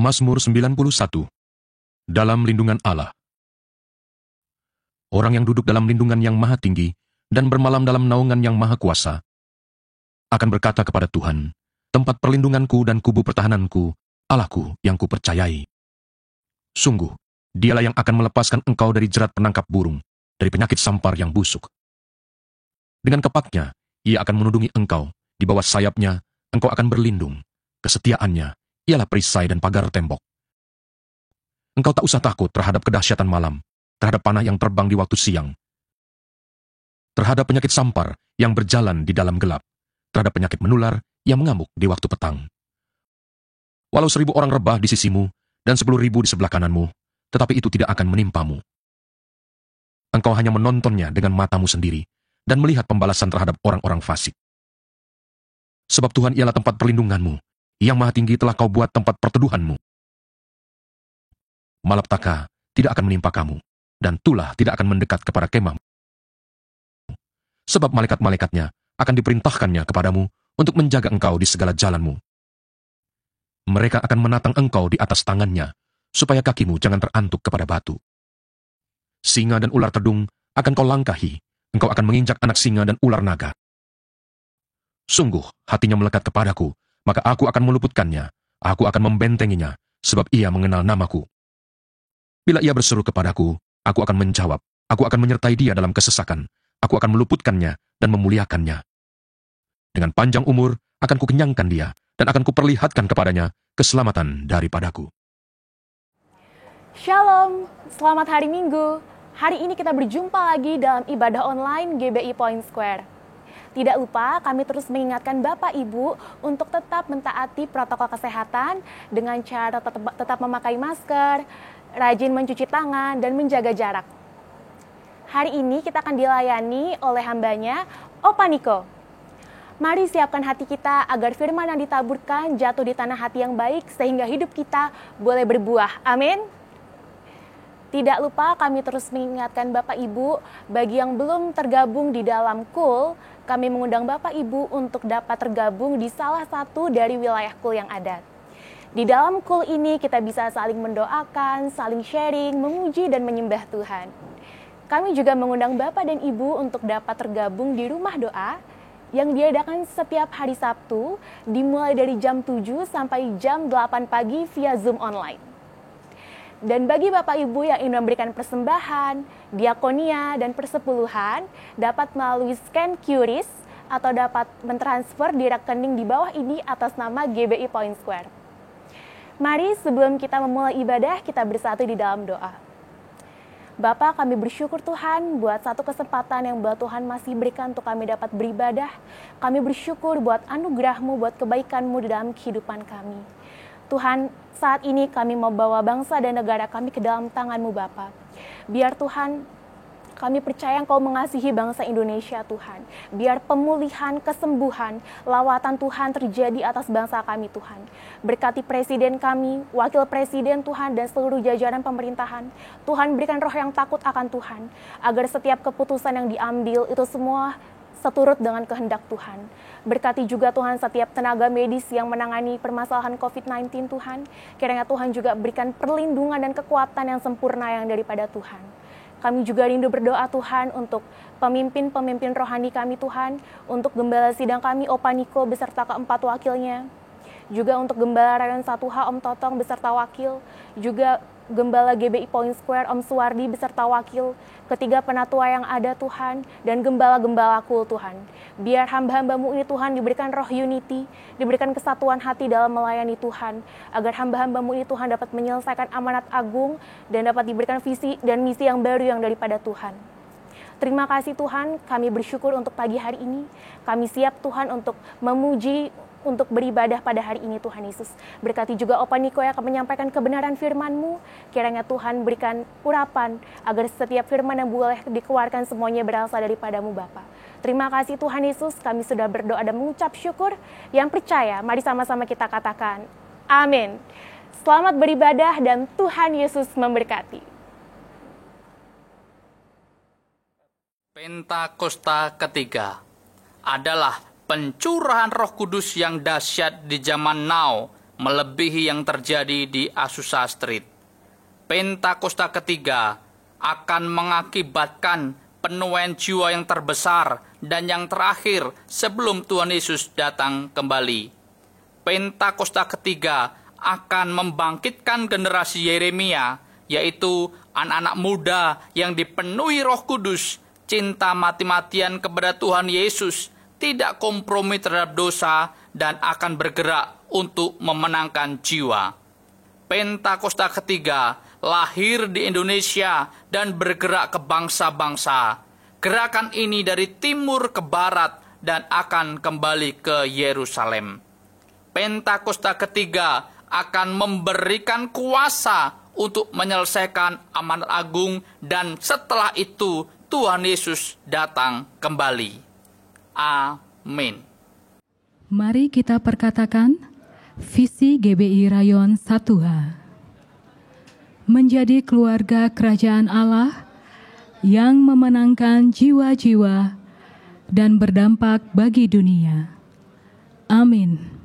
Mazmur 91. Dalam lindungan Allah. Orang yang duduk dalam lindungan yang maha tinggi dan bermalam dalam naungan yang maha kuasa akan berkata kepada Tuhan, tempat perlindunganku dan kubu pertahananku, Allahku yang kupercayai. Sungguh, dialah yang akan melepaskan engkau dari jerat penangkap burung, dari penyakit sampar yang busuk. Dengan kepaknya, ia akan menudungi engkau, di bawah sayapnya, engkau akan berlindung. Kesetiaannya ialah perisai dan pagar tembok. Engkau tak usah takut terhadap kedahsyatan malam, terhadap panah yang terbang di waktu siang, terhadap penyakit sampar yang berjalan di dalam gelap, terhadap penyakit menular yang mengamuk di waktu petang. Walau 1.000 orang rebah di sisimu, dan 10.000 di sebelah kananmu, tetapi itu tidak akan menimpamu. Engkau hanya menontonnya dengan matamu sendiri, dan melihat pembalasan terhadap orang-orang fasik. Sebab Tuhan ialah tempat perlindunganmu, yang maha tinggi telah kau buat tempat perteduhanmu. Malapetaka tidak akan menimpa kamu, dan tulah tidak akan mendekat kepada kemahmu. Sebab malaikat-malaikatnya akan diperintahkannya kepadamu untuk menjaga engkau di segala jalanmu. Mereka akan menatang engkau di atas tangannya, supaya kakimu jangan terantuk kepada batu. Singa dan ular tedung akan kau langkahi, engkau akan menginjak anak singa dan ular naga. Sungguh, hatinya melekat kepadaku, maka aku akan meluputkannya, aku akan membentenginya, sebab ia mengenal namaku. Bila ia berseru kepadaku, aku akan menjawab, aku akan menyertai dia dalam kesesakan, aku akan meluputkannya dan memuliakannya. Dengan panjang umur akan kukenyangkan dia, dan akan kuperlihatkan kepadanya keselamatan daripadaku. Shalom, selamat hari Minggu. Hari ini kita berjumpa lagi dalam ibadah online GBI Point Square. Tidak lupa kami terus mengingatkan Bapak Ibu untuk tetap mentaati protokol kesehatan dengan cara tetap memakai masker, rajin mencuci tangan, dan menjaga jarak. Hari ini kita akan dilayani oleh hambanya, Opa Niko. Mari siapkan hati kita agar firman yang ditaburkan jatuh di tanah hati yang baik sehingga hidup kita boleh berbuah. Amin. Tidak lupa kami terus mengingatkan Bapak Ibu, bagi yang belum tergabung di dalam KUL, kami mengundang Bapak Ibu untuk dapat tergabung di salah satu dari wilayah KUL yang ada. Di dalam KUL ini kita bisa saling mendoakan, saling sharing, memuji dan menyembah Tuhan. Kami juga mengundang Bapak dan Ibu untuk dapat tergabung di rumah doa yang diadakan setiap hari Sabtu dimulai dari jam 7 sampai jam 8 pagi via Zoom online. Dan bagi Bapak Ibu yang ingin memberikan persembahan, diakonia, dan persepuluhan, dapat melalui scan QRIS atau dapat mentransfer di rekening di bawah ini atas nama GBI Point Square. Mari sebelum kita memulai ibadah, kita bersatu di dalam doa. Bapa, kami bersyukur Tuhan buat satu kesempatan yang buat Tuhan masih berikan untuk kami dapat beribadah. Kami bersyukur buat anugerah-Mu, buat kebaikan-Mu di dalam kehidupan kami. Tuhan, saat ini kami mau bawa bangsa dan negara kami ke dalam tangan-Mu Bapa. Biar Tuhan, kami percaya Engkau mengasihi bangsa Indonesia Tuhan. Biar pemulihan, kesembuhan, lawatan Tuhan terjadi atas bangsa kami Tuhan. Berkati presiden kami, wakil presiden Tuhan, dan seluruh jajaran pemerintahan. Tuhan berikan roh yang takut akan Tuhan. Agar setiap keputusan yang diambil itu semua seturut dengan kehendak Tuhan. Berkati juga Tuhan setiap tenaga medis yang menangani permasalahan COVID-19 Tuhan. Kiranya Tuhan juga berikan perlindungan dan kekuatan yang sempurna yang daripada Tuhan. Kami juga rindu berdoa Tuhan untuk pemimpin-pemimpin rohani kami Tuhan, untuk gembala sidang kami Opa Niko beserta keempat wakilnya, juga untuk gembala Rayon 1H Om Totong beserta wakil, juga Gembala GBI Point Square Om Suwardi beserta wakil, ketiga penatua yang ada Tuhan, dan gembala-gembala KUL Tuhan. Biar hamba-hamba-Mu ini Tuhan diberikan roh unity, diberikan kesatuan hati dalam melayani Tuhan, agar hamba-hamba-Mu ini Tuhan dapat menyelesaikan amanat agung, dan dapat diberikan visi dan misi yang baru yang daripada Tuhan. Terima kasih Tuhan, kami bersyukur untuk pagi hari ini. Kami siap Tuhan untuk memuji, untuk beribadah pada hari ini Tuhan Yesus. Berkati juga Opa Niko yang akan menyampaikan kebenaran firman-Mu. Kiranya Tuhan berikan urapan agar setiap firman yang boleh dikeluarkan semuanya berasal daripada-Mu Bapa. Terima kasih Tuhan Yesus, kami sudah berdoa dan mengucap syukur. Yang percaya, mari sama-sama kita katakan, amin. Selamat beribadah dan Tuhan Yesus memberkati. Pentakosta ketiga adalah pencurahan Roh Kudus yang dahsyat di zaman now melebihi yang terjadi di Azusa Street. Pentakosta ketiga akan mengakibatkan penuaian jiwa yang terbesar dan yang terakhir sebelum Tuhan Yesus datang kembali. Pentakosta ketiga akan membangkitkan generasi Yeremia, yaitu anak-anak muda yang dipenuhi Roh Kudus, cinta mati-matian kepada Tuhan Yesus, tidak kompromi terhadap dosa, dan akan bergerak untuk memenangkan jiwa. Pentakosta ketiga lahir di Indonesia dan bergerak ke bangsa-bangsa. Gerakan ini dari timur ke barat dan akan kembali ke Yerusalem. Pentakosta ketiga akan memberikan kuasa untuk menyelesaikan amanat agung, dan setelah itu Tuhan Yesus datang kembali. Amin. Mari kita perkatakan visi GBI Rayon 1H. Menjadi keluarga kerajaan Allah yang memenangkan jiwa-jiwa dan berdampak bagi dunia. Amin.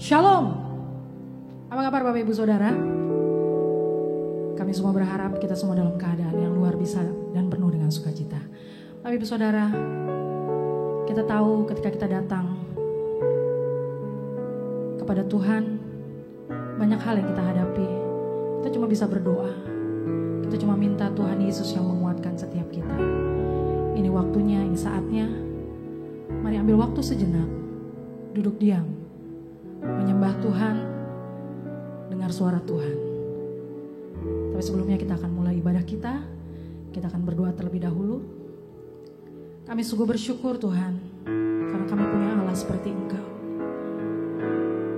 Shalom. Apa kabar Bapak Ibu Saudara? Kami semua berharap kita semua dalam keadaan yang luar biasa dan penuh dengan sukacita. Bapak Ibu Saudara, kita tahu ketika kita datang kepada Tuhan, banyak hal yang kita hadapi. Kita cuma bisa berdoa. Kita cuma minta Tuhan Yesus yang menguatkan setiap kita. Ini waktunya, ini saatnya. Mari ambil waktu sejenak, duduk diam, menyembah Tuhan, dengar suara Tuhan. Tapi sebelumnya kita akan mulai ibadah kita. Kita akan berdoa terlebih dahulu. Kami sungguh bersyukur Tuhan, karena kami punya Allah seperti Engkau.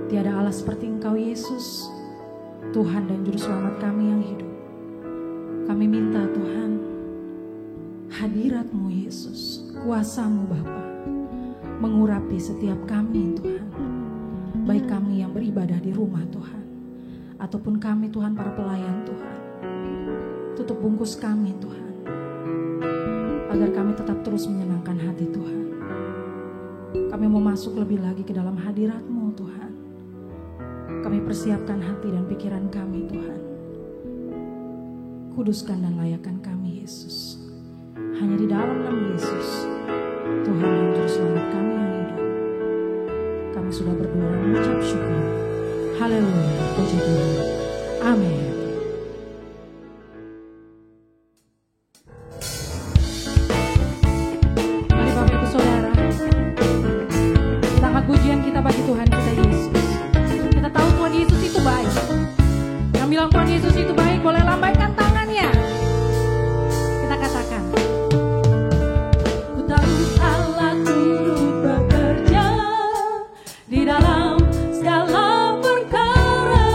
Tiada Allah seperti Engkau Yesus, Tuhan dan Juru Selamat kami yang hidup. Kami minta Tuhan, hadirat-Mu Yesus, kuasa-Mu Bapa, mengurapi setiap kami Tuhan. Baik kami yang beribadah di rumah Tuhan, ataupun kami Tuhan para pelayan Tuhan. Tutup bungkus kami Tuhan, agar kami tetap terus menyenangkan hati Tuhan. Kami mau masuk lebih lagi ke dalam hadirat-Mu Tuhan. Kami persiapkan hati dan pikiran kami Tuhan. Kuduskan dan layakkan kami Yesus. Hanya di dalam nama Yesus, Tuhan dan Juru Selamat kami yang hidup, kami sudah berdoa dan mengucap syukur. Haleluya, puji Tuhan. Amin. Mari Bapak Ibu Saudara, kita angkat pujian kita bagi Tuhan kita Yesus. Kita tahu Tuhan Yesus itu baik. Yang bilang Tuhan Yesus itu baik boleh lambaikan tangannya. Kita katakan, ku tahu Allah turut bekerja di dalam segala perkara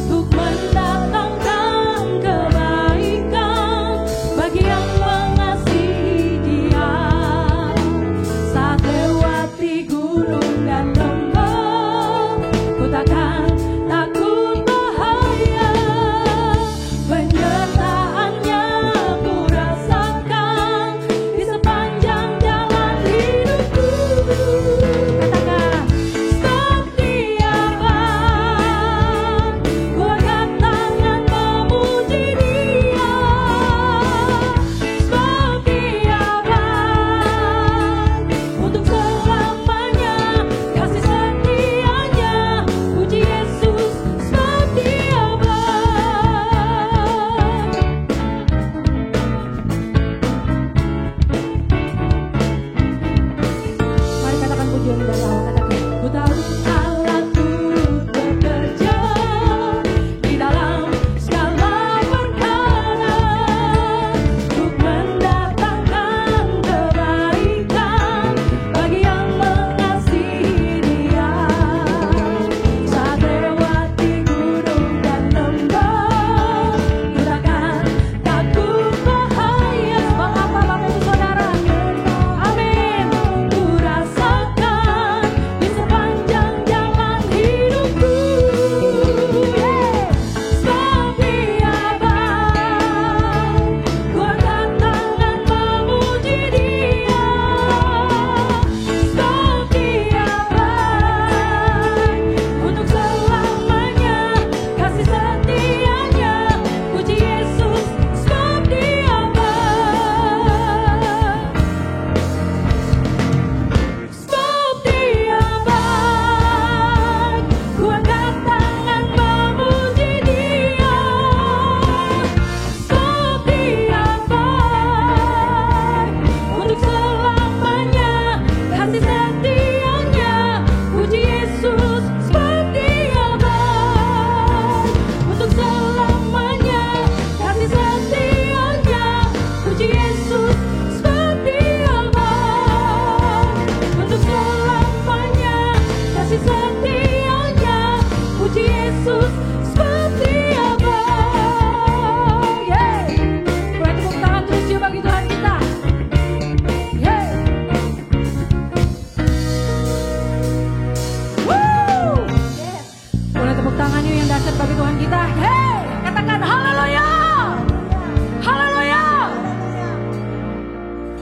untuk mendatangkan kebaikan bagi yang mengasihi Dia. Saat lewati gunung dan lembah, ku takkan takut bahaya,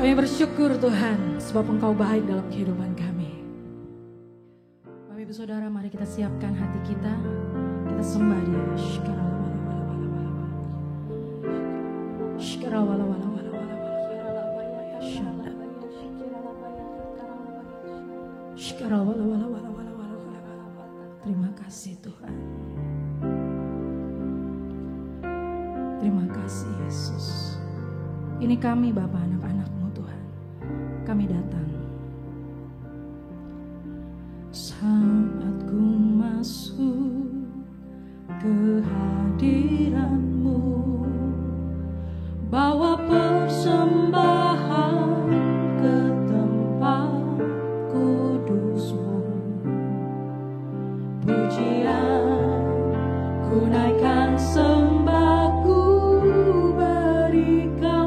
Kami bersyukur Tuhan, sebab Engkau baik dalam kehidupan kami. Bapak Ibu Saudara, mari kita siapkan hati kita. Kita sembah Dia. Terima kasih Tuhan. Terima kasih Yesus. Ini kami Bapa, anak-anak-Mu Tuhan. Kami datang. Saat ku masuk ke hadirat-Mu, bawa persembahan ke tempat kudus-Mu. Pujian ku naikkan, sembah ku berikan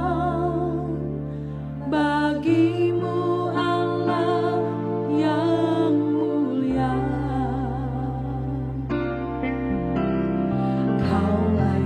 bagi-Mu Allah yang mulia. Kaulah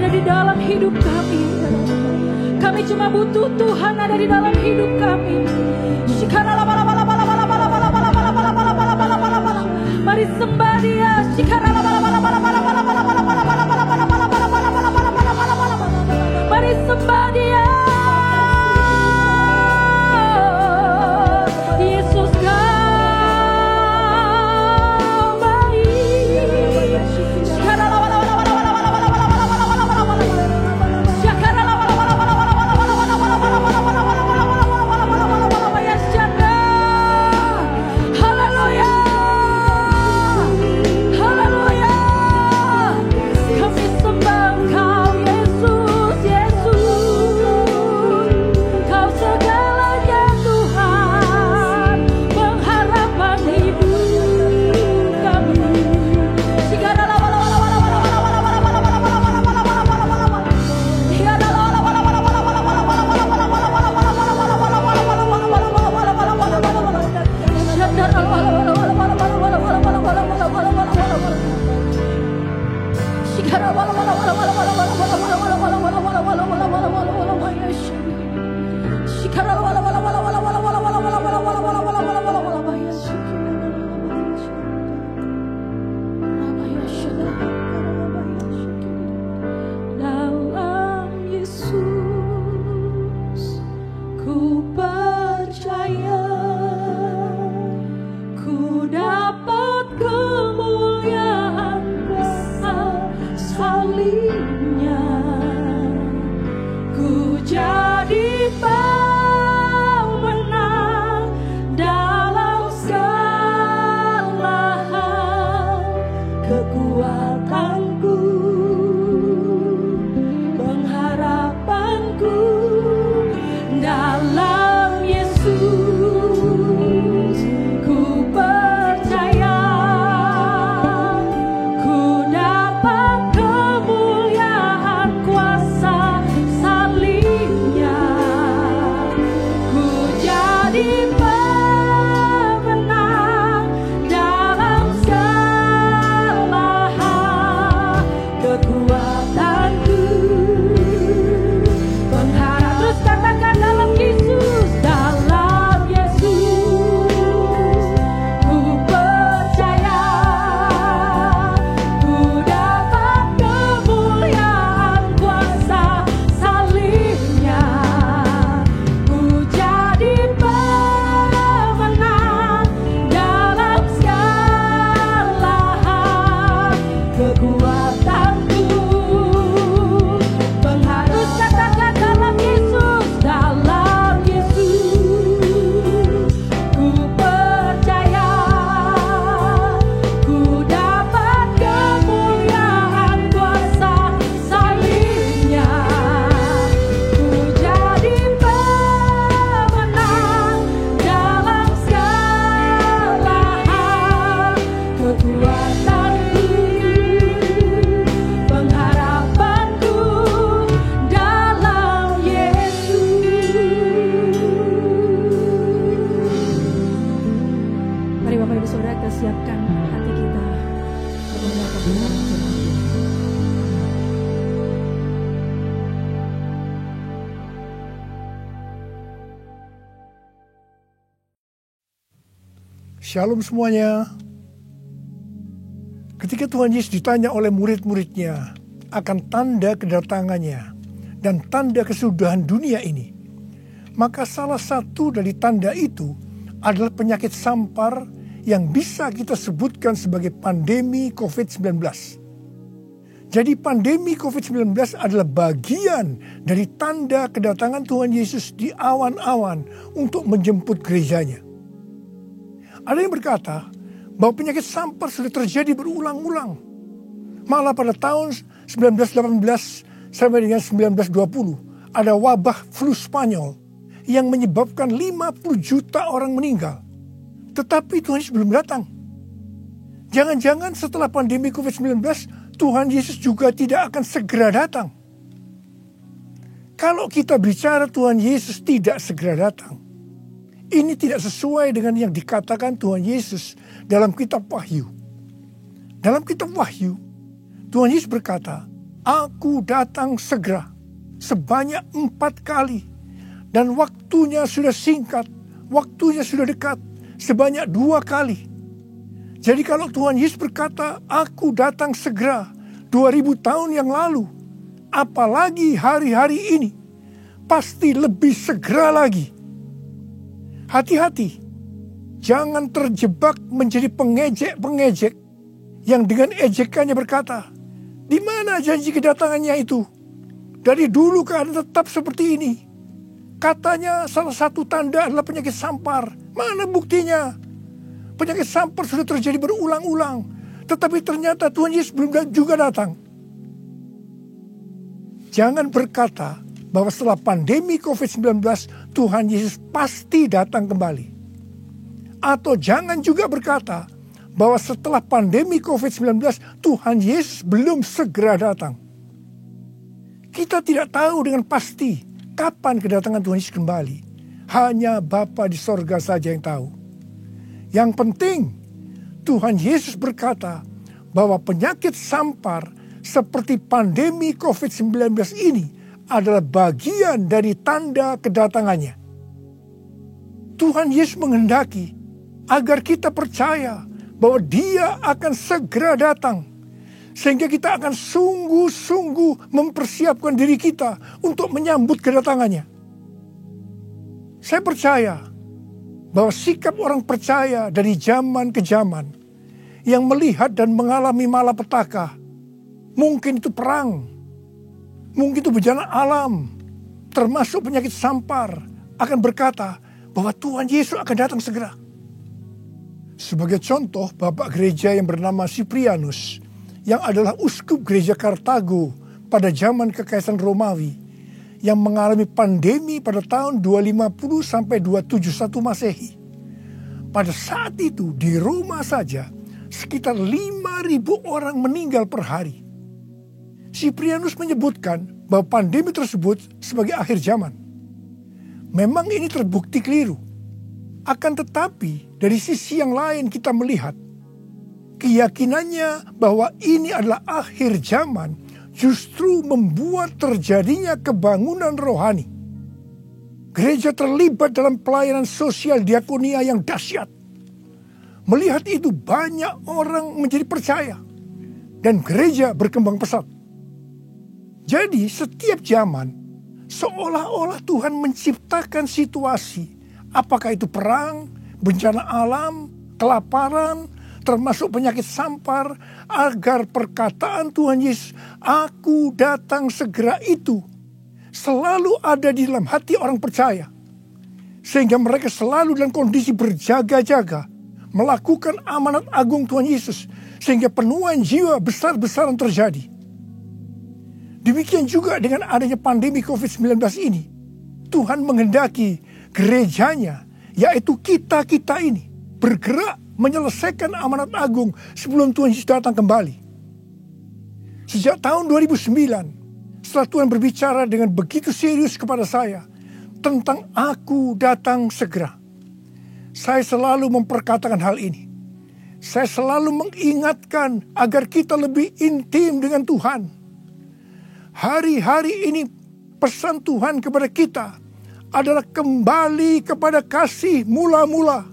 ada di dalam hidup kami. Kami cuma butuh Tuhan ada di dalam hidup kami. Mari sembah Dia. Mari sembah Dia. Yesus Kau baik. Shalom semuanya. Ketika Tuhan Yesus ditanya oleh murid-muridnya akan tanda kedatangannya dan tanda kesudahan dunia ini, maka salah satu dari tanda itu adalah penyakit sampar yang bisa kita sebutkan sebagai pandemi COVID-19. Jadi pandemi COVID-19 adalah bagian dari tanda kedatangan Tuhan Yesus di awan-awan untuk menjemput gerejanya. Ada yang berkata bahwa penyakit sampar sudah terjadi berulang-ulang. Malah pada tahun 1918 sampai dengan 1920 ada wabah flu Spanyol yang menyebabkan 50 juta orang meninggal. Tetapi Tuhan Yesus belum datang. Jangan-jangan setelah pandemi COVID-19 Tuhan Yesus juga tidak akan segera datang. Kalau kita bicara Tuhan Yesus tidak segera datang, ini tidak sesuai dengan yang dikatakan Tuhan Yesus dalam kitab Wahyu. Dalam kitab Wahyu, Tuhan Yesus berkata Aku datang segera, sebanyak 4 kali. Dan waktunya sudah singkat, waktunya sudah dekat, sebanyak 2 kali. Jadi kalau Tuhan Yesus berkata, aku datang segera 2000 tahun yang lalu, apalagi hari-hari ini, pasti lebih segera lagi. Hati-hati, jangan terjebak menjadi pengejek-pengejek yang dengan ejekannya berkata, di mana janji kedatangannya itu? Dari dulu keadaan tetap seperti ini. Katanya salah satu tanda adalah penyakit sampar. Mana buktinya? Penyakit sampar sudah terjadi berulang-ulang. Tetapi ternyata Tuhan Yesus belum juga datang. Jangan berkata bahwa setelah pandemi COVID-19 Tuhan Yesus pasti datang kembali. Atau jangan juga berkata bahwa setelah pandemi COVID-19 Tuhan Yesus belum segera datang. Kita tidak tahu dengan pasti kapan kedatangan Tuhan Yesus kembali. Hanya Bapa di sorga saja yang tahu. Yang penting Tuhan Yesus berkata bahwa penyakit sampar seperti pandemi COVID-19 ini adalah bagian dari tanda kedatangannya. Tuhan Yesus menghendaki agar kita percaya bahwa Dia akan segera datang. Sehingga kita akan sungguh-sungguh mempersiapkan diri kita untuk menyambut kedatangannya. Saya percaya bahwa sikap orang percaya dari zaman ke zaman yang melihat dan mengalami malapetaka, mungkin itu perang, mungkin itu bencana alam, termasuk penyakit sampar, akan berkata bahwa Tuhan Yesus akan datang segera. Sebagai contoh, Bapak Gereja yang bernama Cyprianus, yang adalah uskup gereja Kartago pada zaman Kekaisaran Romawi, yang mengalami pandemi pada tahun 250 sampai 271 Masehi. Pada saat itu di Roma saja sekitar 5.000 orang meninggal per hari. Cyprianus menyebutkan bahwa pandemi tersebut sebagai akhir zaman. Memang ini terbukti keliru. Akan tetapi dari sisi yang lain kita melihat keyakinannya bahwa ini adalah akhir zaman justru membuat terjadinya kebangunan rohani. Gereja terlibat dalam pelayanan sosial diakonia yang dahsyat. Melihat itu banyak orang menjadi percaya dan gereja berkembang pesat. Jadi setiap zaman seolah-olah Tuhan menciptakan situasi, apakah itu perang, bencana alam, kelaparan, termasuk penyakit sampar, agar perkataan Tuhan Yesus, aku datang segera itu, selalu ada di dalam hati orang percaya. Sehingga mereka selalu dalam kondisi berjaga-jaga, melakukan amanat agung Tuhan Yesus, sehingga penuaian jiwa besar-besaran terjadi. Demikian juga dengan adanya pandemi COVID-19 ini, Tuhan menghendaki gerejanya, yaitu kita-kita ini, bergerak menyelesaikan amanat agung sebelum Tuhan Yesus datang kembali. Sejak tahun 2009, setelah Tuhan berbicara dengan begitu serius kepada saya tentang aku datang segera, saya selalu memperkatakan hal ini. Saya selalu mengingatkan agar kita lebih intim dengan Tuhan. Hari-hari ini pesan Tuhan kepada kita adalah kembali kepada kasih mula-mula.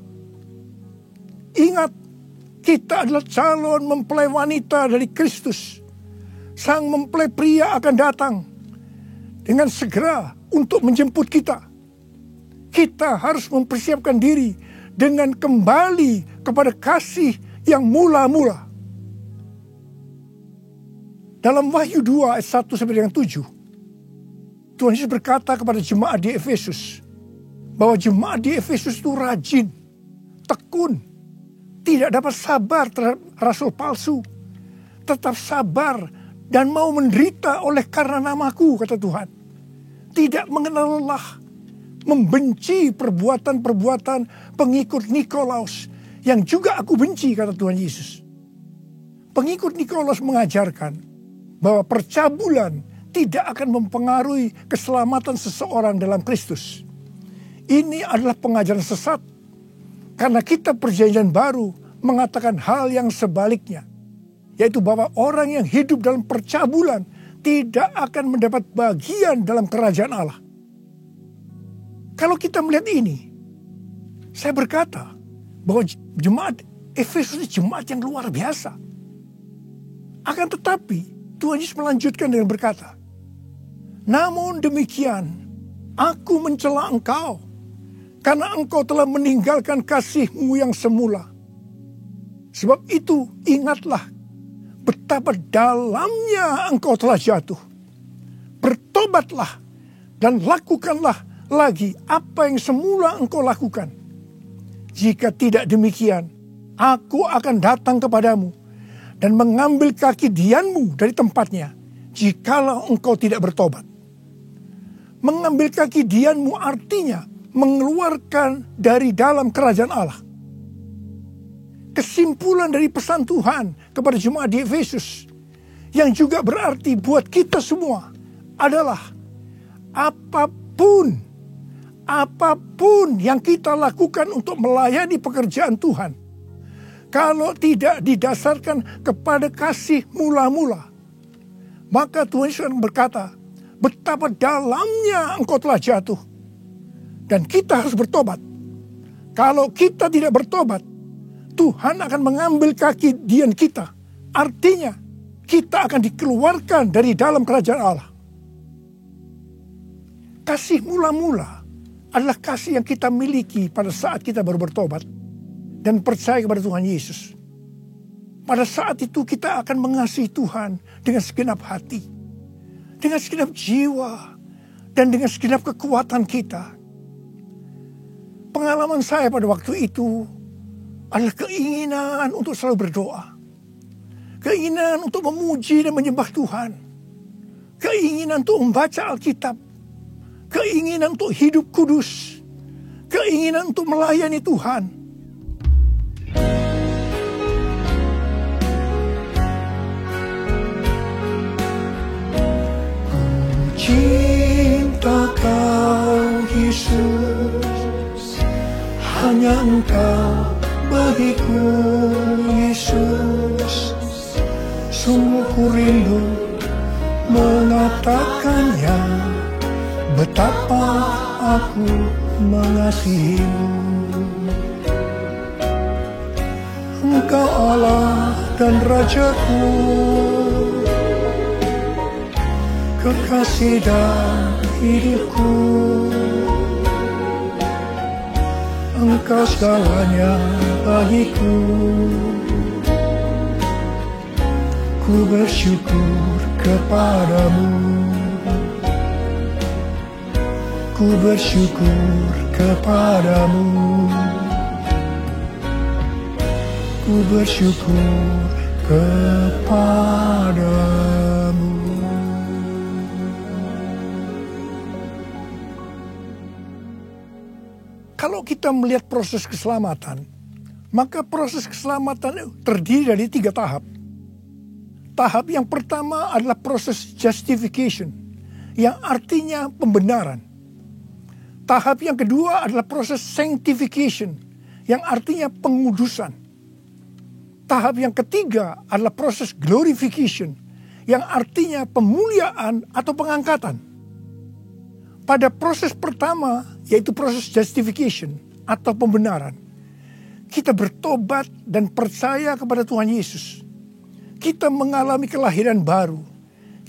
Ingat, kita adalah calon mempelai wanita dari Kristus. Sang mempelai pria akan datang dengan segera untuk menjemput kita. Kita harus mempersiapkan diri dengan kembali kepada kasih yang mula-mula. Dalam Wahyu 2 ayat 1 sampai dengan 7, Tuhan Yesus berkata kepada jemaat di Efesus bahwa jemaat di Efesus itu rajin, tekun, tidak dapat sabar terhadap rasul palsu, tetap sabar dan mau menderita oleh karena namaku, kata Tuhan. Tidak mengenal lelah, membenci perbuatan-perbuatan pengikut Nikolaus yang juga aku benci, kata Tuhan Yesus. Pengikut Nikolaus mengajarkan bahwa percabulan tidak akan mempengaruhi keselamatan seseorang dalam Kristus. Ini adalah pengajaran sesat, karena kitab Perjanjian Baru mengatakan hal yang sebaliknya, yaitu bahwa orang yang hidup dalam percabulan tidak akan mendapat bagian dalam kerajaan Allah. Kalau kita melihat ini, saya berkata bahwa jemaat Efesus jemaat yang luar biasa. Akan tetapi Tuhan Yesus melanjutkan dengan berkata, namun demikian, aku mencela engkau, karena engkau telah meninggalkan kasih-Mu yang semula. Sebab itu ingatlah betapa dalamnya engkau telah jatuh. Bertobatlah dan lakukanlah lagi apa yang semula engkau lakukan. Jika tidak demikian, aku akan datang kepadamu dan mengambil kaki dianmu dari tempatnya, jikalau engkau tidak bertobat. Mengambil kaki dianmu artinya mengeluarkan dari dalam kerajaan Allah. Kesimpulan dari pesan Tuhan kepada jemaat di Efesus, yang juga berarti buat kita semua, adalah apapun yang kita lakukan untuk melayani pekerjaan Tuhan, kalau tidak didasarkan kepada kasih mula-mula, maka Tuhan Yesus berkata, betapa dalamnya engkau telah jatuh. Dan kita harus bertobat. Kalau kita tidak bertobat, Tuhan akan mengambil kaki dian kita. Artinya, kita akan dikeluarkan dari dalam kerajaan Allah. Kasih mula-mula adalah kasih yang kita miliki pada saat kita baru bertobat dan percaya kepada Tuhan Yesus. Pada saat itu kita akan mengasihi Tuhan dengan segenap hati, dengan segenap jiwa, dan dengan segenap kekuatan kita. Pengalaman saya pada waktu itu adalah keinginan untuk selalu berdoa. Keinginan untuk memuji dan menyembah Tuhan. Keinginan untuk membaca Alkitab. Keinginan untuk hidup kudus. Keinginan untuk melayani Tuhan. Ku cinta Kau Yesus, hanya Engkau bagiku Yesus. Sungguh ku rindu mengatakannya, betapa aku mengasihimu. Engkau Allah dan Rajaku, kekasih dan hidupku. Engkau segalanya bagiku. Ku bersyukur kepadamu. Ku bersyukur kepadamu. Ku bersyukur kepadamu. Kalau kita melihat proses keselamatan, maka proses keselamatan terdiri dari 3 tahap. Tahap yang pertama adalah proses justification, yang artinya pembenaran. Tahap yang kedua adalah proses sanctification, yang artinya pengudusan. Tahap yang ketiga adalah proses glorification, yang artinya pemuliaan atau pengangkatan. Pada proses pertama, yaitu proses justification atau pembenaran, kita bertobat dan percaya kepada Tuhan Yesus. Kita mengalami kelahiran baru.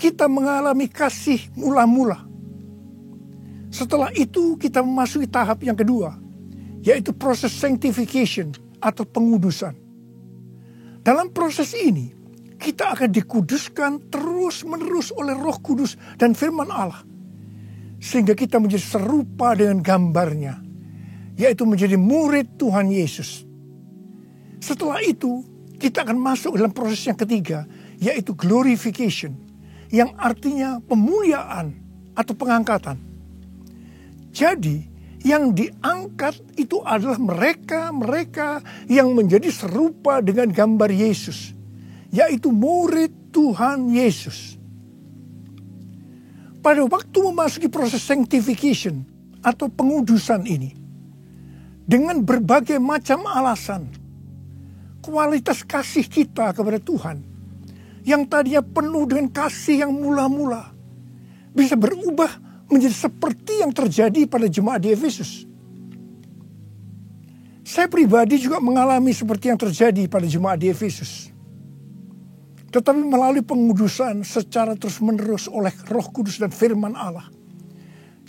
Kita mengalami kasih mula-mula. Setelah itu kita memasuki tahap yang kedua, yaitu proses sanctification atau pengudusan. Dalam proses ini, kita akan dikuduskan terus-menerus oleh Roh Kudus dan firman Allah. Sehingga kita menjadi serupa dengan gambarnya, yaitu menjadi murid Tuhan Yesus. Setelah itu, kita akan masuk dalam proses yang ketiga, yaitu glorification, yang artinya pemuliaan atau pengangkatan. Jadi, yang diangkat itu adalah mereka yang menjadi serupa dengan gambar Yesus, yaitu murid Tuhan Yesus. Pada waktu memasuki proses sanctification atau pengudusan ini, dengan berbagai macam alasan, kualitas kasih kita kepada Tuhan yang tadinya penuh dengan kasih yang mula-mula bisa berubah menjadi seperti yang terjadi pada jemaat di Efesus. Saya pribadi juga mengalami seperti yang terjadi pada jemaat di Efesus. Tetapi melalui pengudusan secara terus-menerus oleh Roh Kudus dan firman Allah,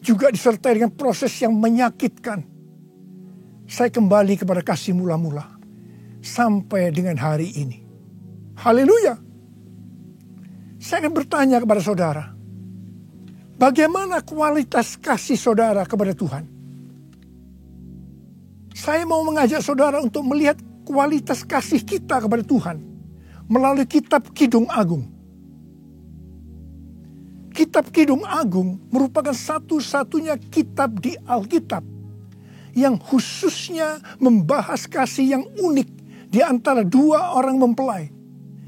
juga disertai dengan proses yang menyakitkan, saya kembali kepada kasih mula-mula sampai dengan hari ini. Haleluya. Saya akan bertanya kepada saudara, bagaimana kualitas kasih saudara kepada Tuhan? Saya mau mengajak saudara untuk melihat kualitas kasih kita kepada Tuhan melalui kitab Kidung Agung. Kitab Kidung Agung merupakan satu-satunya kitab di Alkitab yang khususnya membahas kasih yang unik di antara dua orang mempelai,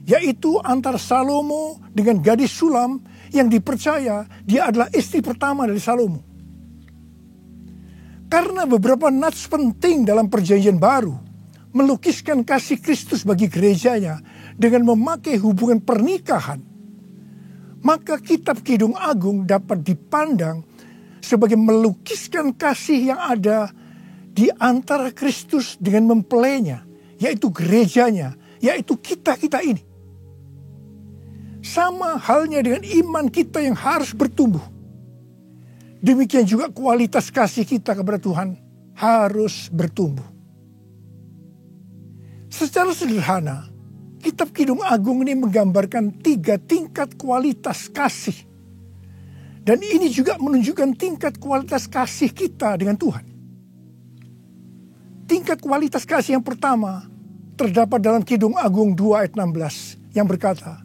yaitu antara Salomo dengan gadis Sulam yang dipercaya dia adalah istri pertama dari Salomo. Karena beberapa nats penting dalam Perjanjian Baru melukiskan kasih Kristus bagi gerejanya dengan memakai hubungan pernikahan, maka kitab Kidung Agung dapat dipandang sebagai melukiskan kasih yang ada di antara Kristus dengan mempelainya, yaitu gerejanya, yaitu kita-kita ini. Sama halnya dengan iman kita yang harus bertumbuh. Demikian juga kualitas kasih kita kepada Tuhan harus bertumbuh. Secara sederhana, kitab Kidung Agung ini menggambarkan 3 tingkat kualitas kasih. Dan ini juga menunjukkan tingkat kualitas kasih kita dengan Tuhan. Tingkat kualitas kasih yang pertama terdapat dalam Kidung Agung 2 ayat 16 yang berkata,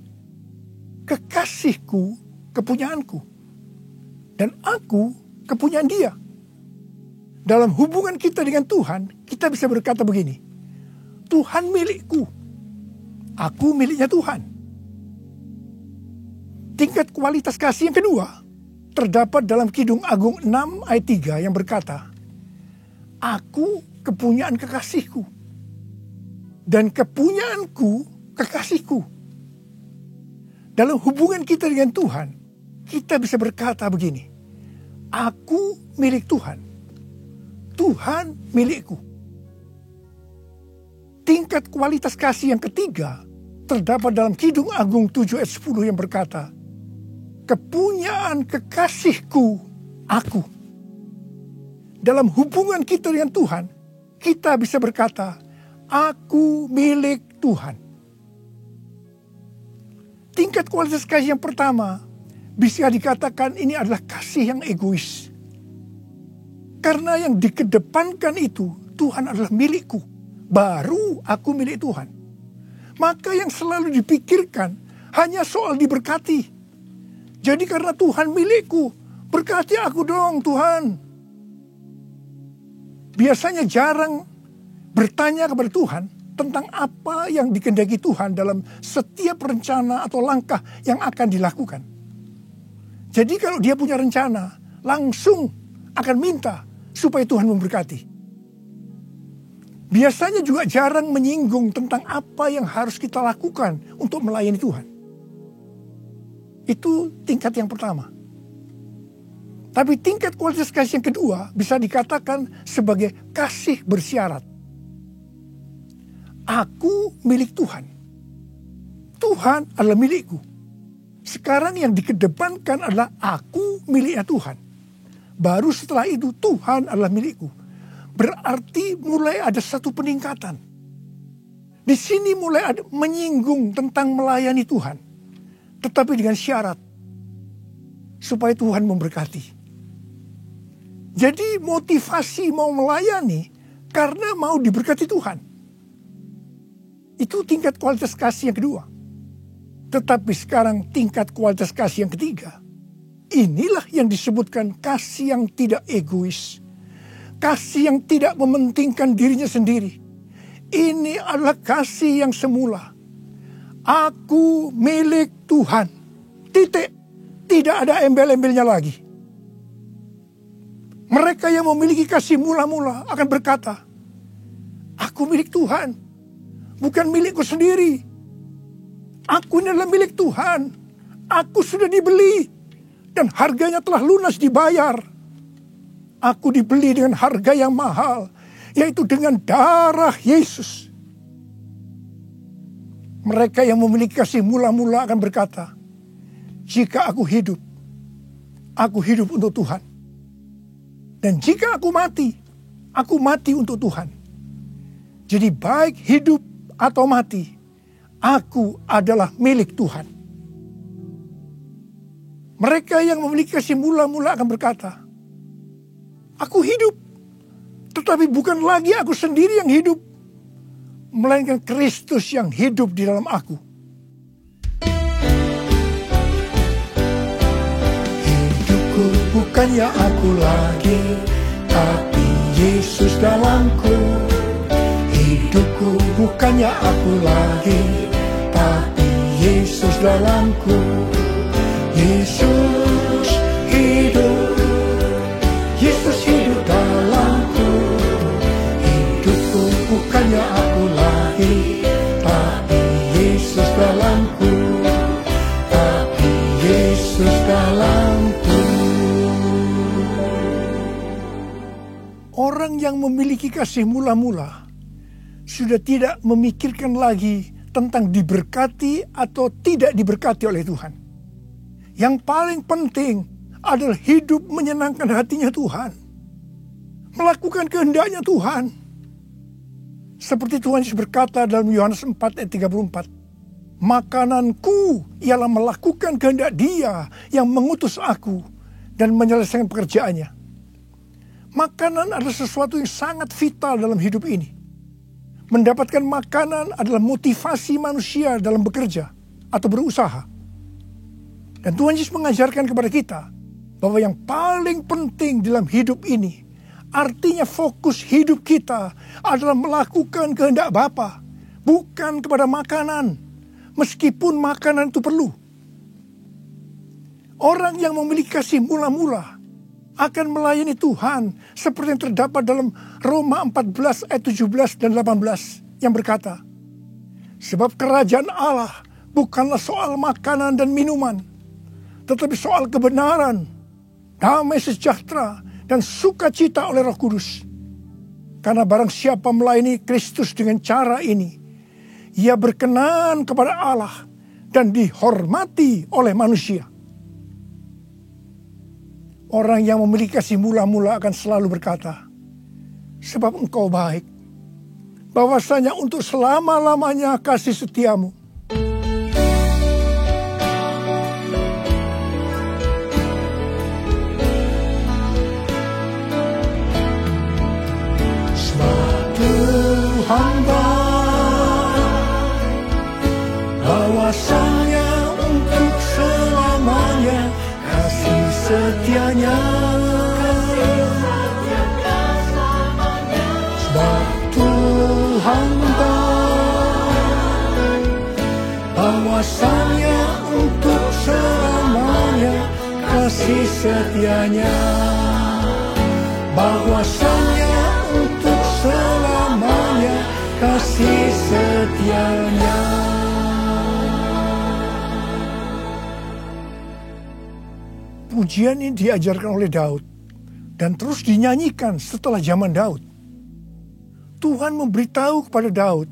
"Kekasihku, kepunyaanku, dan aku kepunyaan dia." Dalam hubungan kita dengan Tuhan, kita bisa berkata begini, Tuhan milikku, aku miliknya Tuhan. Tingkat kualitas kasih yang kedua terdapat dalam Kidung Agung 6 ayat 3 yang berkata, "Aku kepunyaan kekasihku, dan kepunyaanku kekasihku." Dalam hubungan kita dengan Tuhan, kita bisa berkata begini, "Aku milik Tuhan, Tuhan milikku." Tingkat kualitas kasih yang ketiga terdapat dalam Kidung Agung 7 ayat 10 yang berkata, "Kepunyaan kekasihku, aku." Dalam hubungan kita dengan Tuhan, kita bisa berkata, "Aku milik Tuhan." Tingkat kualitas kasih yang pertama bisa dikatakan ini adalah kasih yang egois. Karena yang dikedepankan itu, Tuhan adalah milikku, baru aku milik Tuhan. Maka yang selalu dipikirkan hanya soal diberkati. Jadi karena Tuhan milikku, berkati aku dong Tuhan. Biasanya jarang bertanya kepada Tuhan tentang apa yang dikehendaki Tuhan dalam setiap rencana atau langkah yang akan dilakukan. Jadi kalau dia punya rencana, langsung akan minta supaya Tuhan memberkati. Biasanya juga jarang menyinggung tentang apa yang harus kita lakukan untuk melayani Tuhan. Itu tingkat yang pertama. Tapi tingkat kualitas kasih yang kedua bisa dikatakan sebagai kasih bersyarat. Aku milik Tuhan. Tuhan adalah milikku. Sekarang yang dikedepankan adalah aku miliknya Tuhan. Baru setelah itu Tuhan adalah milikku. Berarti mulai ada satu peningkatan. Di sini mulai ada menyinggung tentang melayani Tuhan. Tetapi dengan syarat. Supaya Tuhan memberkati. Jadi motivasi mau melayani karena mau diberkati Tuhan. Itu tingkat kualitas kasih yang kedua. Tetapi sekarang tingkat kualitas kasih yang ketiga. Inilah yang disebutkan kasih yang tidak egois. Kasih yang tidak mementingkan dirinya sendiri. Ini adalah kasih yang semula. Aku milik Tuhan. Titik. Tidak ada embel-embelnya lagi. Mereka yang memiliki kasih mula-mula akan berkata, "Aku milik Tuhan. Bukan milikku sendiri. Aku ini adalah milik Tuhan. Aku sudah dibeli dan harganya telah lunas dibayar. Aku dibeli dengan harga yang mahal, yaitu dengan darah Yesus. Mereka yang memiliki kasih mula-mula akan berkata, jika aku hidup untuk Tuhan. Dan jika aku mati untuk Tuhan. Jadi baik hidup atau mati, aku adalah milik Tuhan. Mereka yang memiliki kasih mula-mula akan berkata, aku hidup, tetapi bukan lagi aku sendiri yang hidup, melainkan Kristus yang hidup di dalam aku. Hidupku bukannya aku lagi, tapi Yesus dalamku. Hidupku bukannya aku lagi, tapi Yesus dalamku. Yesus hidup, Yesus hidup dalamku. Hidupku bukannya aku lagi, tapi Yesus dalamku, tapi Yesus dalamku. Orang yang memiliki kasih mula-mula sudah tidak memikirkan lagi tentang diberkati atau tidak diberkati oleh Tuhan. Yang paling penting adalah hidup menyenangkan hatinya Tuhan. Melakukan kehendaknya Tuhan. Seperti Tuhan Yesus berkata dalam Yohanes 4 ayat 34. Makananku ialah melakukan kehendak Dia yang mengutus aku dan menyelesaikan pekerjaannya. Makanan adalah sesuatu yang sangat vital dalam hidup ini. Mendapatkan makanan adalah motivasi manusia dalam bekerja atau berusaha. Dan Tuhan Yesus mengajarkan kepada kita bahwa yang paling penting dalam hidup ini, artinya fokus hidup kita adalah melakukan kehendak Bapa, bukan kepada makanan, meskipun makanan itu perlu. Orang yang memiliki kasih mula-mula akan melayani Tuhan seperti yang terdapat dalam Roma 14 ayat 17 dan 18 yang berkata, sebab kerajaan Allah bukanlah soal makanan dan minuman, tetapi soal kebenaran, damai sejahtera, dan sukacita oleh Roh Kudus. Karena barang siapa melayani Kristus dengan cara ini, ia berkenan kepada Allah dan dihormati oleh manusia. Orang yang memiliki kasih mula-mula akan selalu berkata, sebab engkau baik, bahwasanya untuk selama-lamanya kasih setiamu. Hamba bahwasanya untuk selamanya kasih setianya. Sebab Tuhan bahwasanya untuk selamanya kasih setianya. Bahwasanya untuk selamanya kasih setianya. Pujian ini diajarkan oleh Daud dan terus dinyanyikan setelah zaman Daud. Tuhan memberitahu kepada Daud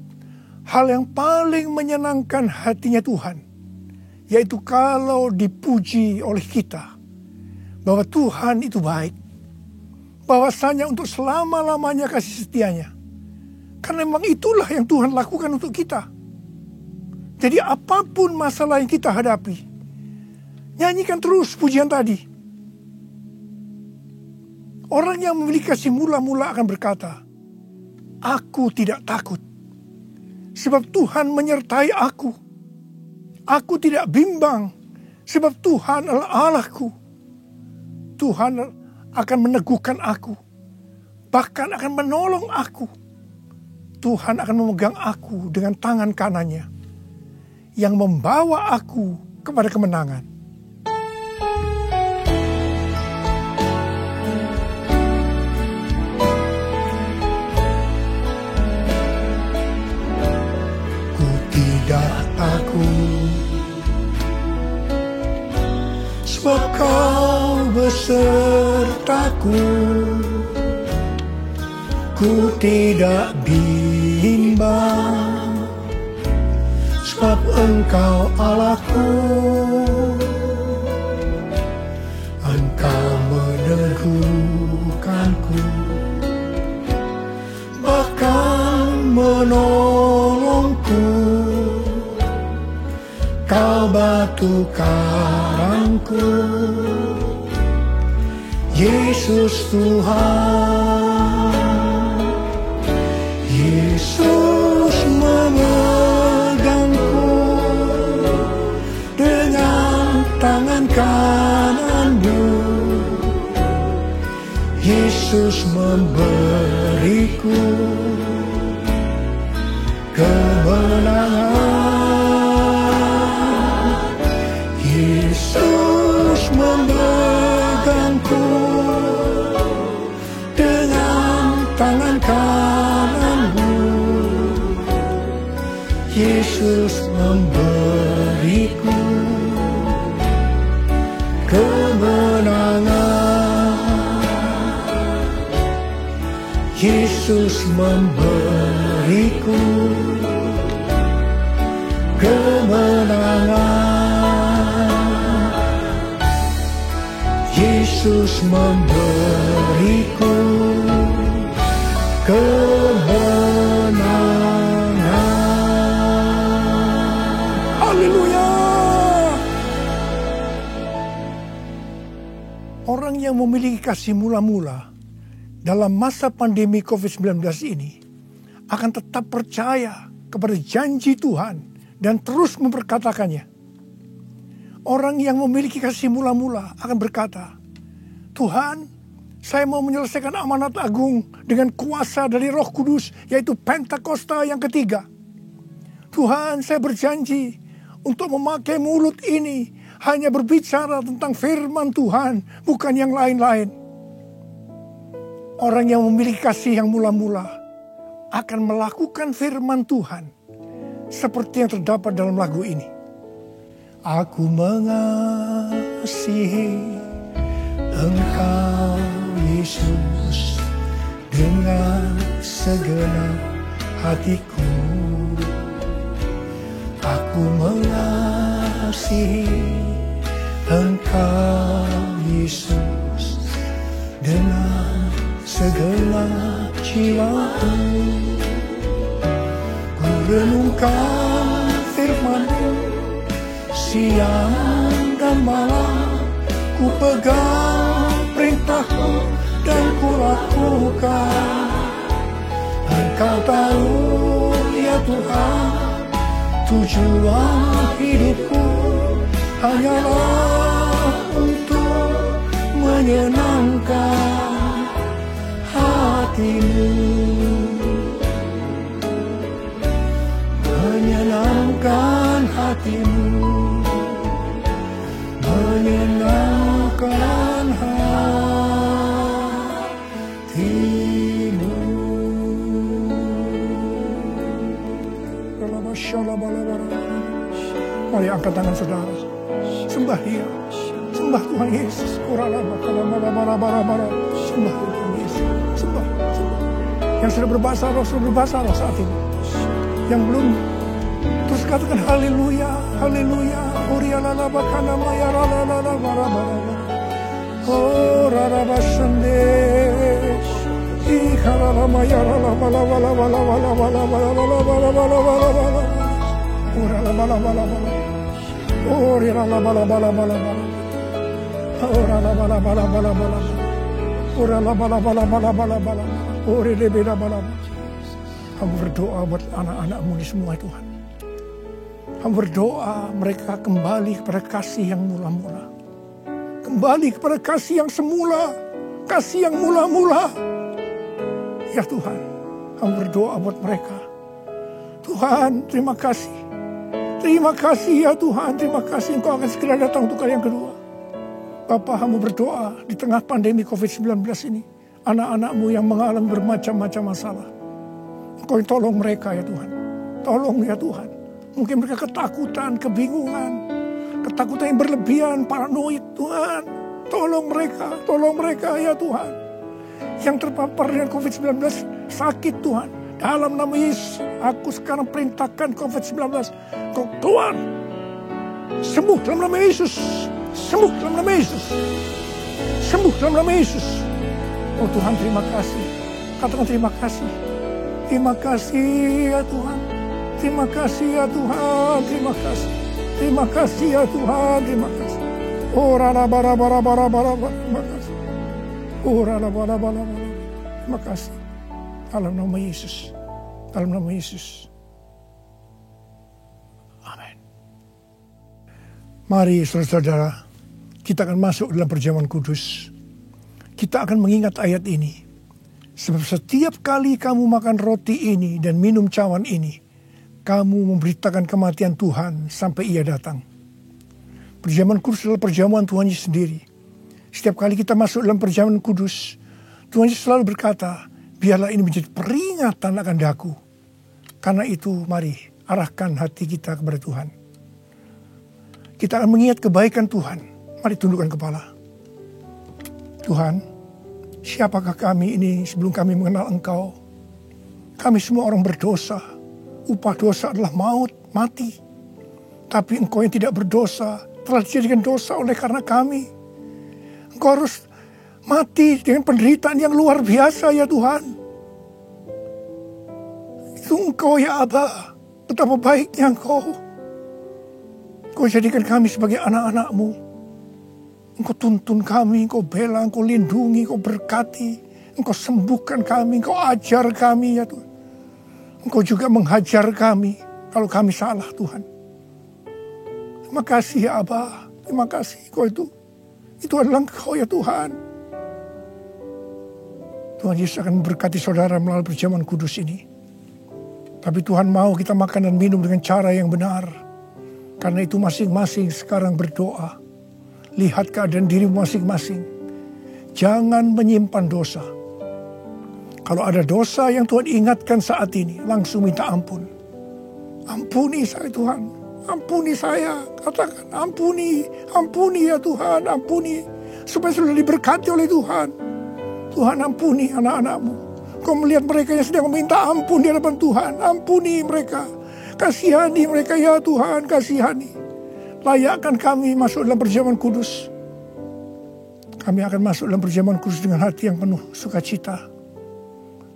hal yang paling menyenangkan hatinya Tuhan, yaitu kalau dipuji oleh kita bahwa Tuhan itu baik, bahwasanya untuk selama-lamanya kasih setianya. Karena memang itulah yang Tuhan lakukan untuk kita. Jadi apapun masalah yang kita hadapi, nyanyikan terus pujian tadi. Orang yang memiliki kasih mula-mula akan berkata, aku tidak takut, sebab Tuhan menyertai aku. Aku tidak bimbang, sebab Tuhan adalah Allahku. Tuhan akan meneguhkan aku, bahkan akan menolong aku. Tuhan akan memegang aku dengan tangan kanannya, yang membawa aku kepada kemenangan. Ku tidak takut, sertaku, ku tidak bimbang, sebab Engkau Allahku. Engkau meneguhkanku, bahkan menolongku. Kau batu karangku, Yesus Tuhan. Yesus memegangku dengan tangan kanan-Mu. Yesus memberiku kemenangan. Yesus memegangku dengan tangan kanan-Mu. Yesus memberiku kemenangan. Yesus memberiku kemenangan. Yesus memberiku kemenangan. Haleluya. Orang yang memiliki kasih mula-mula dalam masa pandemi COVID-19 ini akan tetap percaya kepada janji Tuhan dan terus memperkatakannya. Orang yang memiliki kasih mula-mula akan berkata, Tuhan, saya mau menyelesaikan amanat agung dengan kuasa dari Roh Kudus, yaitu Pentakosta yang ketiga. Tuhan, saya berjanji untuk memakai mulut ini hanya berbicara tentang firman Tuhan, bukan yang lain-lain. Orang yang memiliki kasih yang mula-mula akan melakukan firman Tuhan seperti yang terdapat dalam lagu ini. Aku mengasihi Engkau Yesus dengan segenap hatiku. Aku mengasihi Engkau Yesus dengan segenap jiwaku. Ku renungkan firman-Mu siang dan malam, ku pegang perintah-Mu dan ku lakukan. Engkau tahu ya Tuhan, tujuan hidupku hanyalah untuk menyenangkan hati-Mu. Menyenangkan hati-Mu, menyenangkan hati-Mu. Mari angkat tangan saudara, sembah Dia, sembah Tuhan Yesus. Sembah Tuhan Yesus, sembah. Yang sudah berbahasa roh saat ini. Yang belum, terus katakan haleluya, haleluya. Oh raraba sende, ikharama yarala bala bala bala bala bala bala bala bala bala bala. Ora bala bala bala. Oh rala bala bala bala bala. Ora bala bala bala bala. Ora bala bala bala bala bala. Ora lebih bala. Kamu berdoa buat anak-anak-Mu ini semua Tuhan. Kamu berdoa mereka kembali kepada kasih yang mula-mula. Kembali kepada kasih yang semula. Kasih yang mula-mula. Ya Tuhan, kamu berdoa buat mereka. Tuhan, terima kasih. Terima kasih ya Tuhan. Terima kasih Engkau akan segera datang untuk kali yang kedua. Bapa, kamu berdoa di tengah pandemi COVID-19 ini. Anak-anak-Mu yang mengalami bermacam-macam masalah. Engkau tolong mereka ya Tuhan. Tolong ya Tuhan. Mungkin mereka ketakutan, kebingungan. Ketakutan yang berlebihan, paranoid Tuhan. Tolong mereka ya Tuhan. Yang terpapar dengan COVID-19 sakit Tuhan. Dalam nama Yesus, aku sekarang perintahkan COVID-19. Kau keluar. Sembuh dalam nama Yesus. Sembuh dalam nama Yesus. Sembuh dalam nama Yesus. Oh Tuhan, terima kasih. Katakan terima kasih. Terima kasih ya Tuhan. Terima kasih ya Tuhan. Terima kasih. Terima kasih ya Tuhan. Terima kasih. Oh rala bara. Terima kasih. Oh rala bara. Terima kasih. Dalam nama Yesus. Dalam nama Yesus. Amin. Mari saudara-saudara, kita akan masuk dalam perjamuan kudus. Kita akan mengingat ayat ini. Sebab setiap kali kamu makan roti ini dan minum cawan ini, kamu memberitakan kematian Tuhan sampai Ia datang. Perjamuan kudus adalah perjamuan Tuhan Yesus sendiri. Setiap kali kita masuk dalam perjamuan kudus, Tuhan Yesus selalu berkata, biarlah ini menjadi peringatan akan daku. Karena itu mari arahkan hati kita kepada Tuhan. Kita akan mengingat kebaikan Tuhan. Mari tundukkan kepala. Tuhan, siapakah kami ini sebelum kami mengenal Engkau? Kami semua orang berdosa. Upah dosa adalah maut, mati. Tapi Engkau yang tidak berdosa telah dijadikan dosa oleh karena kami. Engkau harus mati dengan penderitaan yang luar biasa ya Tuhan. Itu Engkau ya Aba. Betapa baiknya Engkau. Engkau jadikan kami sebagai anak-anak-Mu. Engkau tuntun kami, Engkau bela, Engkau lindungi, Engkau berkati. Engkau sembuhkan kami, Engkau ajar kami ya Tuhan. Engkau juga menghajar kami kalau kami salah Tuhan. Terima kasih ya Aba. Terima kasih Engkau itu adalah Engkau ya Tuhan. Tuhan Yesus akan memberkati saudara melalui perjamuan kudus ini. Tapi Tuhan mau kita makan dan minum dengan cara yang benar. Karena itu masing-masing sekarang berdoa. Lihat keadaan dirimu masing-masing. Jangan menyimpan dosa. Kalau ada dosa yang Tuhan ingatkan saat ini, langsung minta ampun. Ampuni saya Tuhan. Ampuni saya. Katakan ampuni. Ampuni ya Tuhan. Ampuni. Supaya sudah diberkati oleh Tuhan. Tuhan ampuni anak-anak-Mu. Kau melihat mereka yang sedang meminta ampun di hadapan Tuhan. Ampuni mereka. Kasihani mereka ya Tuhan. Kasihani. Layakkan kami masuk dalam perjamuan kudus. Kami akan masuk dalam perjamuan kudus dengan hati yang penuh sukacita.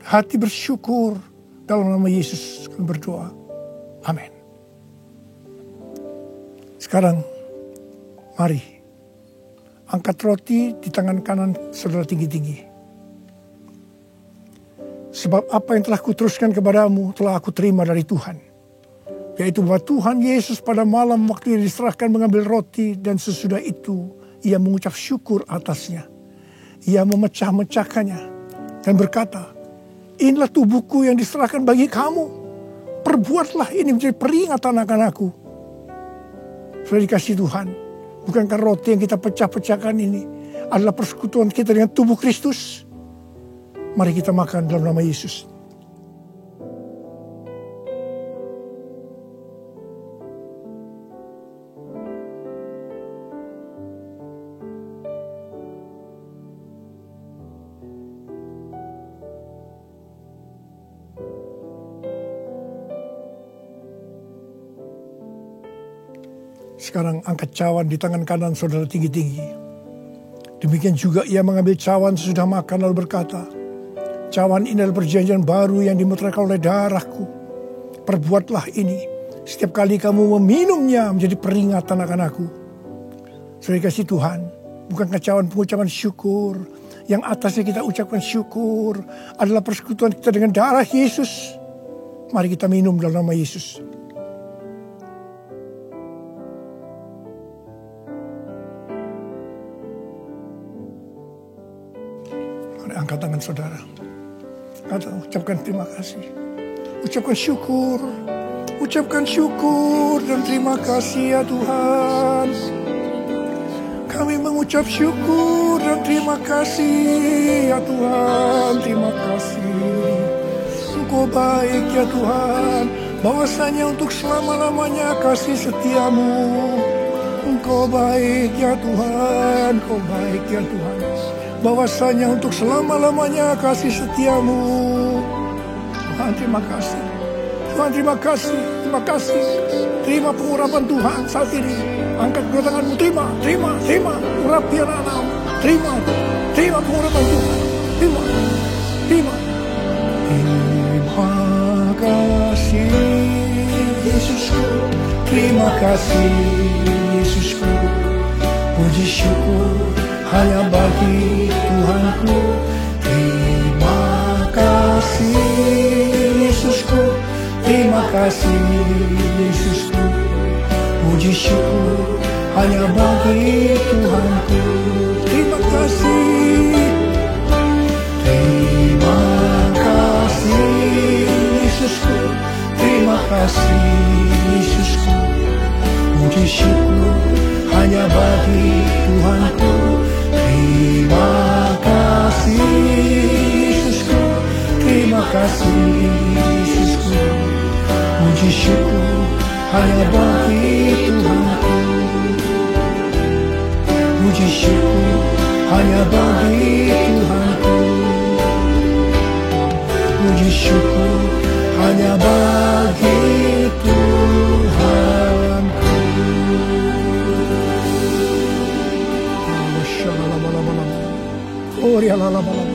Hati bersyukur. Dalam nama Yesus kami berdoa. Amin. Sekarang, mari. Angkat roti di tangan kanan saudara tinggi-tinggi. Sebab apa yang telah kuteruskan kepadamu telah aku terima dari Tuhan. Yaitu bahwa Tuhan Yesus pada malam waktu Ia diserahkan mengambil roti dan sesudah itu Ia mengucap syukur atasnya. Ia memecah-mecahkannya dan berkata, inilah tubuhku yang diserahkan bagi kamu. Perbuatlah ini menjadi peringatan akan aku. Sudah dikasih Tuhan. Bukankah roti yang kita pecah-pecahkan ini adalah persekutuan kita dengan tubuh Kristus? Mari kita makan dalam nama Yesus. Sekarang angkat cawan di tangan kanan saudara tinggi-tinggi. Demikian juga ia mengambil cawan sesudah makan lalu berkata, cawan ini adalah perjanjian baru yang dimeteraikan oleh darahku. Perbuatlah ini setiap kali kamu meminumnya menjadi peringatan akan aku. Saudara dikasih Tuhan, bukankah cawan pengucapan syukur? Yang atasnya kita ucapkan syukur adalah persekutuan kita dengan darah Yesus. Mari kita minum dalam nama Yesus. Angkat tangan saudara. Ucapkan terima kasih. Ucapkan syukur. Ucapkan syukur dan terima kasih ya Tuhan. Kami mengucap syukur dan terima kasih ya Tuhan. Terima kasih. Engkau baik ya Tuhan. Bahwasanya untuk selama-lamanya kasih setiamu. Engkau baik ya Tuhan, Engkau baik ya Tuhan. Bahwasanya untuk selama-lamanya kasih setiamu. Tuhan terima kasih. Tuhan terima kasih, terima kasih. Terima pengurapan Tuhan saat ini. Angkat kedua tanganmu, terima, terima, terima. Urapi anak-anakmu, terima, terima pengurapan Tuhan. Terima, terima. Terima kasih Yesusku, terima kasih Yesusku. Puji syukur hanya bagi Tuhanku. Terima kasih Yesusku, terima kasih Yesusku. Puji syukur hanya bagi Tuhanku. Terima kasih. Terima kasih Yesusku, terima kasih Yesusku. Puji syukur hanya bagi Tuhanku. Terima kasih Yesusku, terima kasih Yesusku. Puji syukur hanya bagi Tuhanku. Puji syukur hanya bagi Tuhanku. Puji syukur hanya bagi Tuhanku.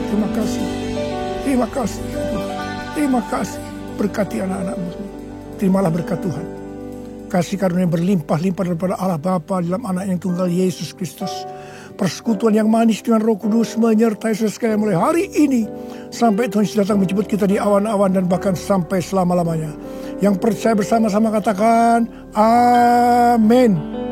Terima kasih. Terima kasih. Terima kasih. Berkati anak-anakmu. Terimalah berkat Tuhan. Kasih karunia berlimpah-limpah daripada Allah Bapa dalam anak yang tunggal Yesus Kristus. Persekutuan yang manis dengan Roh Kudus menyertai saudara sekalian mulai hari ini sampai Tuhan Yesus datang menjemput kita di awan-awan dan bahkan sampai selama-lamanya. Yang percaya bersama-sama katakan amin.